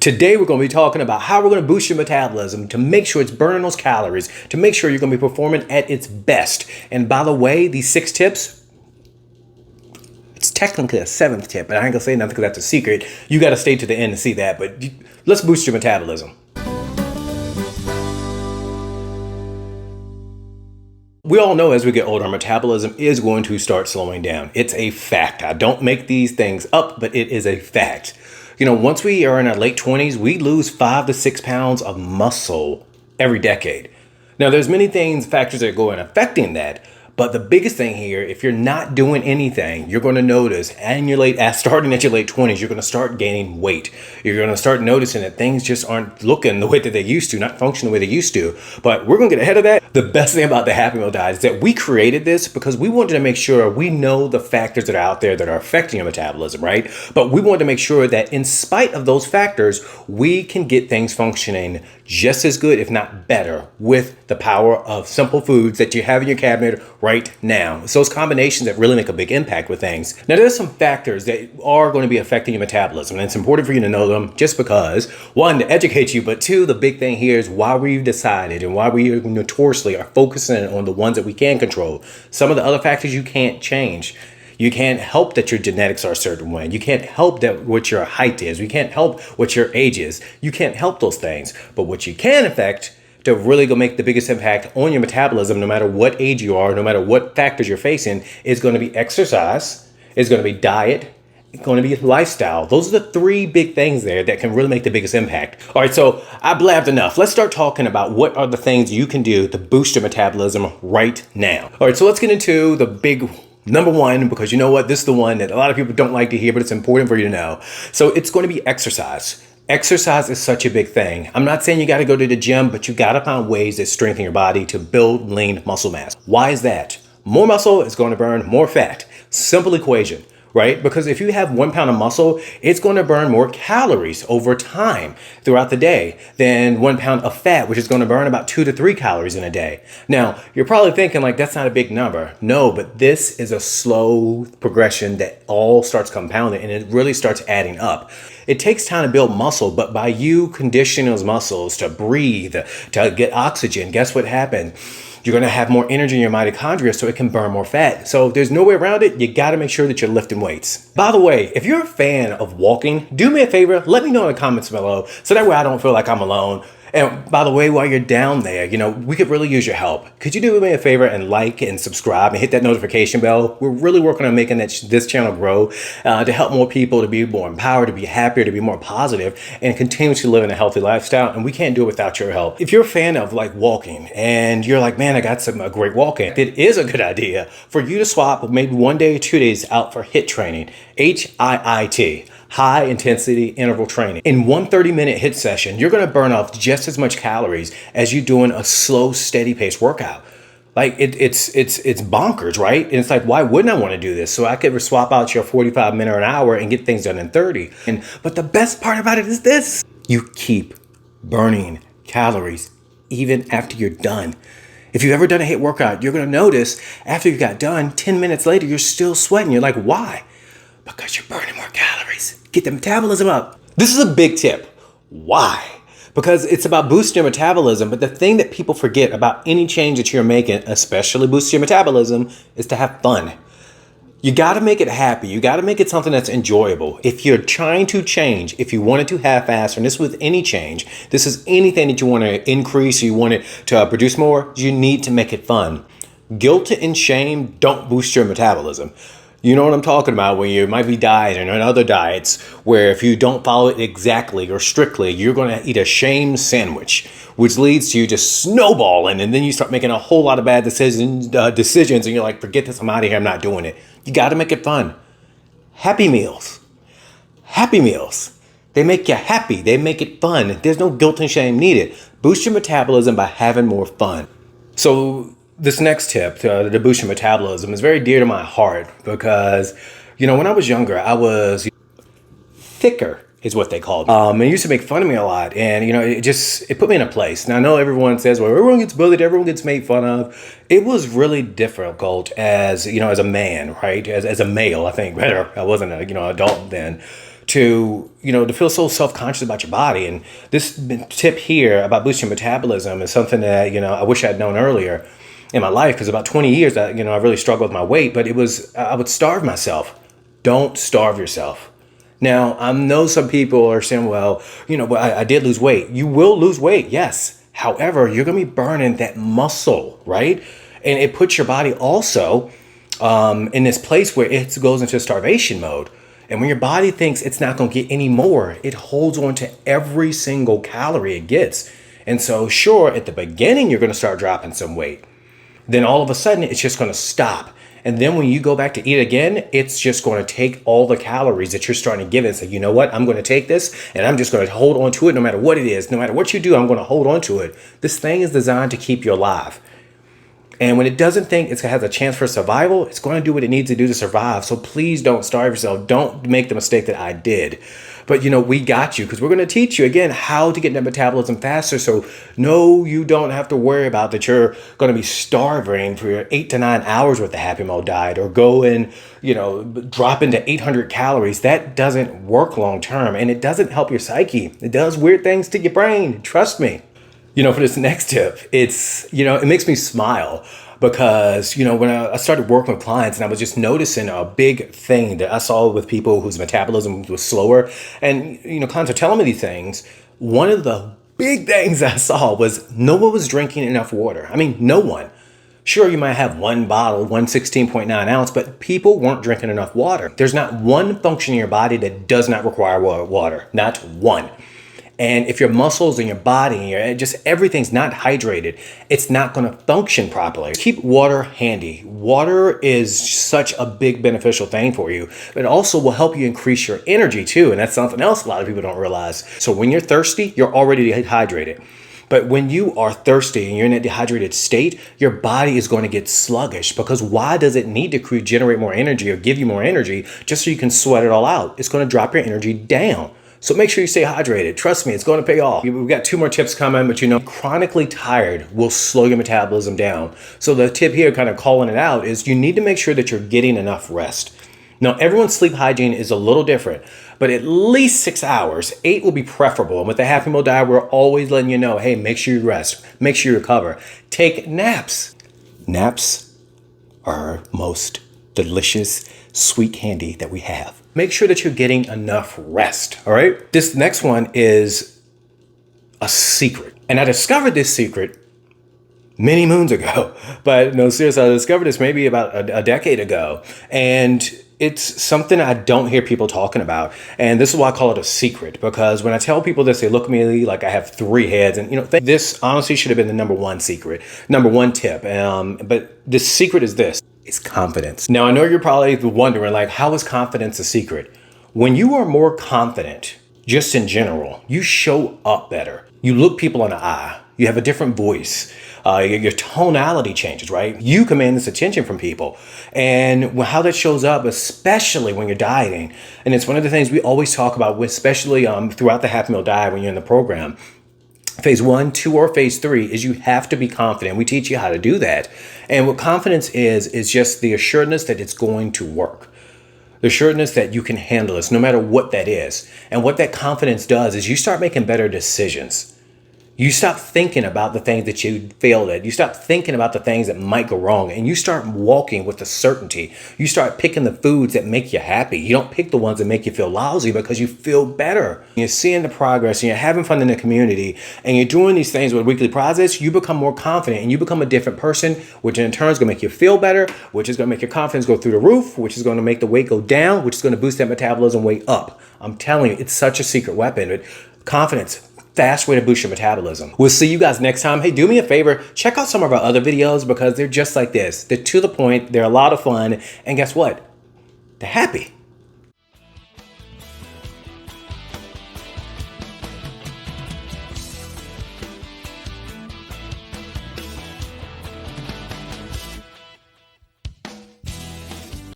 Today, we're going to be talking about how we're going to boost your metabolism to make sure it's burning those calories, to make sure you're going to be performing at its best. And by the way, these 6 tips, it's technically a 7th tip, and I ain't going to say nothing because that's a secret. You got to stay to the end to see that, but let's boost your metabolism. We all know as we get older, our metabolism is going to start slowing down. It's a fact. I don't make these things up, but it is a fact. Once we are in our late 20s, we lose 5 to 6 pounds of muscle every decade. Now, there's many factors that go in affecting that. But the biggest thing here, if you're not doing anything, you're going to notice, starting at your late 20s, you're going to start gaining weight. You're going to start noticing that things just aren't looking the way that they used to, not functioning the way they used to. But we're going to get ahead of that. The best thing about the Happy Meal diet is that we created this because we wanted to make sure we know the factors that are out there that are affecting your metabolism, right? But we wanted to make sure that in spite of those factors, we can get things functioning just as good, if not better, with the power of simple foods that you have in your cabinet right now. It's those combinations that really make a big impact with things. Now, there's some factors that are going to be affecting your metabolism, and it's important for you to know them just because, 1, to educate you, but 2, the big thing here is why we've decided and why we notoriously are focusing on the ones that we can control. Some of the other factors you can't change. You can't help that your genetics are a certain way. You can't help that what your height is. You can't help what your age is. You can't help those things. But what you can affect to really go make the biggest impact on your metabolism, no matter what age you are, no matter what factors you're facing, is going to be exercise, is going to be diet, it's going to be lifestyle. Those are the 3 big things there that can really make the biggest impact. All right, so I blabbed enough. Let's start talking about what are the things you can do to boost your metabolism right now. All right, so let's get into the big number 1, because you know what? This is the one that a lot of people don't like to hear, but it's important for you to know. So it's going to be exercise. Exercise is such a big thing. I'm not saying you got to go to the gym, but you got to find ways that strengthen your body to build lean muscle mass. Why is that? More muscle is going to burn more fat. Simple equation, right? Because if you have 1 pound of muscle, it's going to burn more calories over time throughout the day than 1 pound of fat, which is going to burn about 2 to 3 calories in a day. Now, you're probably thinking like, that's not a big number. No, but this is a slow progression that all starts compounding and it really starts adding up. It takes time to build muscle, but by you conditioning those muscles to breathe, to get oxygen, guess what happened? You're going to have more energy in your mitochondria so it can burn more fat. So there's no way around it. You got to make sure that you're lifting weights. By the way, if you're a fan of walking, do me a favor. Let me know in the comments below so that way I don't feel like I'm alone. And by the way, while you're down there, we could really use your help. Could you do me a favor and like and subscribe and hit that notification bell? We're really working on making this channel grow to help more people to be more empowered, to be happier, to be more positive, and continue to live in a healthy lifestyle. And we can't do it without your help. If you're a fan of walking and you're like, man, I got some great walking, it is a good idea for you to swap maybe 1 day or 2 days out for HIIT training, HIIT. High intensity interval training. In 1 30-minute HIIT session, you're going to burn off just as much calories as you doing a slow, steady pace workout. Like it's bonkers, right? And it's like, why wouldn't I want to do this? So I could swap out your 45 minutes or an hour and get things done in 30. But the best part about it is this: you keep burning calories even after you're done. If you've ever done a HIIT workout, you're going to notice after you got done, 10 minutes later, you're still sweating. You're like, why? Because you're burning more calories. Get the metabolism up. This is a big tip. Why? Because it's about boosting your metabolism, but the thing that people forget about any change that you're making, especially boosting your metabolism, is to have fun. You got to make it happy. You got to make it something that's enjoyable. If you're trying to change, if you want it to half-ass, and this with any change, this is anything that you want to increase, you want it to produce more, you need to make it fun. Guilt and shame don't boost your metabolism. You know what I'm talking about when you might be dieting or in other diets where if you don't follow it exactly or strictly, you're going to eat a shame sandwich, which leads to you just snowballing. And then you start making a whole lot of bad decisions and you're like, forget this, I'm out of here, I'm not doing it. You got to make it fun. Happy meals. Happy meals. They make you happy. They make it fun. There's no guilt and shame needed. Boost your metabolism by having more fun. So this next tip to boost your metabolism is very dear to my heart because, when I was younger, I was thicker is what they called me. It used to make fun of me a lot. And, it put me in a place. Now, I know everyone says, well, everyone gets bullied, everyone gets made fun of. It was really difficult as a man, right? As a male, I think, better. I wasn't adult then, to, to feel so self-conscious about your body. And this tip here about boosting metabolism is something that, I wish I'd known earlier in my life, because about 20 years, I really struggled with my weight, but I would starve myself. Don't starve yourself. Now, I know some people are saying, well, I did lose weight. You will lose weight, yes. However, you're going to be burning that muscle, right? And it puts your body also in this place where it goes into starvation mode. And when your body thinks it's not going to get any more, it holds on to every single calorie it gets. And so, sure, at the beginning, you're going to start dropping some weight. Then all of a sudden, it's just going to stop. And then when you go back to eat again, it's just going to take all the calories that you're starting to give it and say, you know what, I'm going to take this and I'm just going to hold on to it no matter what it is. No matter what you do, I'm going to hold on to it. This thing is designed to keep you alive. And when it doesn't think it has a chance for survival, it's going to do what it needs to do to survive. So please don't starve yourself. Don't make the mistake that I did. But, we got you, because we're going to teach you, again, how to get that metabolism faster. So no, you don't have to worry about that you're going to be starving for your 8 to 9 hours with the Happy Meal diet, or go and, drop into 800 calories. That doesn't work long term, and it doesn't help your psyche. It does weird things to your brain. Trust me. For this next tip, it makes me smile, because, when I started working with clients, and I was just noticing a big thing that I saw with people whose metabolism was slower, and, clients are telling me these things. One of the big things I saw was no one was drinking enough water. I mean, no one. Sure, you might have one bottle, 16.9 ounce, but people weren't drinking enough water. There's not one function in your body that does not require water, not one. And if your muscles and your body and just everything's not hydrated, it's not going to function properly. Keep water handy. Water is such a big beneficial thing for you. It also will help you increase your energy too. And that's something else a lot of people don't realize. So when you're thirsty, you're already dehydrated. But when you are thirsty and you're in a dehydrated state, your body is going to get sluggish, because why does it need to generate more energy or give you more energy just so you can sweat it all out? It's going to drop your energy down. So make sure you stay hydrated. Trust me, it's going to pay off. We've got 2 more tips coming, but chronically tired will slow your metabolism down. So the tip here, kind of calling it out, is you need to make sure that you're getting enough rest. Now, everyone's sleep hygiene is a little different, but at least 6 hours. 8 will be preferable. And with the Happy Meal diet, we're always letting you know, hey, make sure you rest. Make sure you recover. Take naps. Naps are most delicious, sweet candy that we have. Make sure that you're getting enough rest, all right? This next one is a secret. And I discovered this secret many moons ago. But no, seriously, I discovered this maybe about a decade ago. And it's something I don't hear people talking about. And this is why I call it a secret, because when I tell people this, they look at me like I have 3 heads. And, this honestly should have been the number 1 secret, number 1 tip. But the secret is this. Is confidence. Now, I know you're probably wondering, how is confidence a secret? When you are more confident, just in general, you show up better. You look people in the eye. You have a different voice. Your tonality changes, right? You command this attention from people. And how that shows up, especially when you're dieting, and it's one of the things we always talk about, especially throughout the Happy Meal diet when you're in the program. Phase 1, 2, or phase 3 is you have to be confident. We teach you how to do that. And what confidence is just the assuredness that it's going to work. The assuredness that you can handle this, no matter what that is. And what that confidence does is you start making better decisions. You stop thinking about the things that you failed at. You stop thinking about the things that might go wrong, and you start walking with the certainty. You start picking the foods that make you happy. You don't pick the ones that make you feel lousy, because you feel better. You're seeing the progress, and you're having fun in the community, and you're doing these things with weekly projects. You become more confident, and you become a different person, which in turn is going to make you feel better, which is going to make your confidence go through the roof, which is going to make the weight go down, which is going to boost that metabolism way up. I'm telling you, it's such a secret weapon. But confidence, fast way to boost your metabolism. We'll see you guys next time. Hey, do me a favor, check out some of our other videos, because they're just like this. They're to the point, they're a lot of fun, and guess what? They're happy.